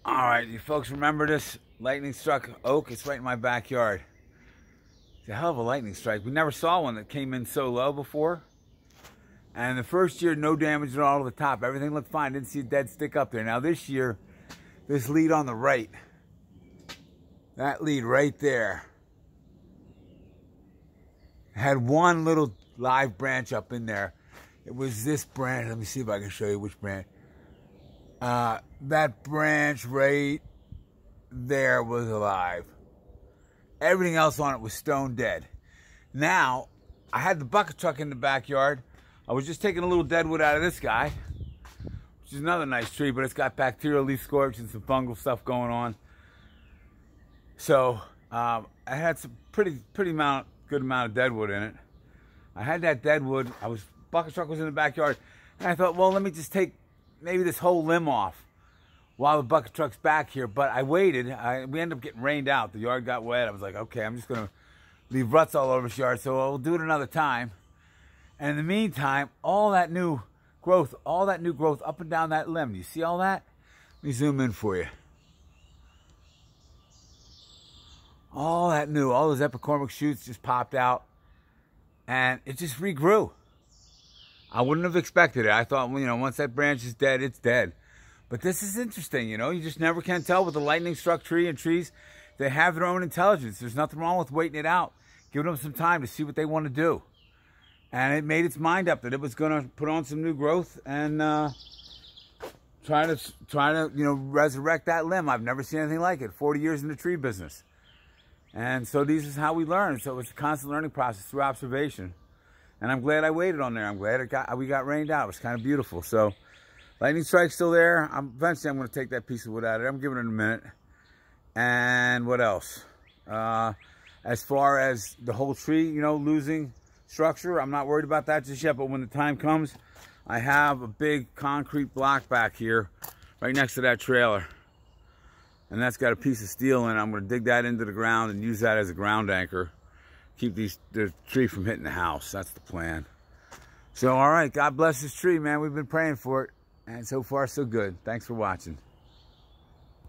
All right, you folks remember this lightning struck oak? It's right in my backyard. It's a hell of a lightning strike. We never saw one that came in so low before. And the first year, no damage at all to the top. Everything looked fine. Didn't see a dead stick up there. Now this year, this lead on the right, that lead right there, had one little live branch up in there. It was this branch. Let me see if I can show you which branch. That branch right there was alive. Everything else on it was stone dead. Now, I had the bucket truck in the backyard. I was just taking a little dead wood out of this guy, which is another nice tree, but it's got bacterial leaf scorch and some fungal stuff going on. So I had some good amount of dead wood in it. I had that dead wood. Bucket truck was in the backyard, and I thought, well, let me just take maybe this whole limb off while the bucket truck's back here. But I waited. We ended up getting rained out. The yard got wet. I was like, okay, I'm just going to leave ruts all over this yard, so I'll do it another time. And in the meantime, all that new growth up and down that limb. You see all that? Let me zoom in for you. All that new, all those epicormic shoots just popped out, and it just regrew. I wouldn't have expected it. I thought, well, once that branch is dead, it's dead. But this is interesting, you just never can tell with a lightning struck tree and trees. They have their own intelligence. There's nothing wrong with waiting it out, giving them some time to see what they want to do. And it made its mind up that it was going to put on some new growth and try to resurrect that limb. I've never seen anything like it. 40 years in the tree business. And so this is how we learn. So it's a constant learning process through observation. And I'm glad I waited on there. I'm glad we got rained out. It was kind of beautiful. So lightning strike's still there. Eventually I'm going to take that piece of wood out of it. I'm giving it a minute. And what else? As far as the whole tree, losing structure, I'm not worried about that just yet. But when the time comes, I have a big concrete block back here right next to that trailer. And that's got a piece of steel in it. I'm going to dig that into the ground and use that as a ground anchor. Keep the tree from hitting the house. That's the plan. So, all right, God bless this tree, man. We've been praying for it. And so far, so good. Thanks for watching.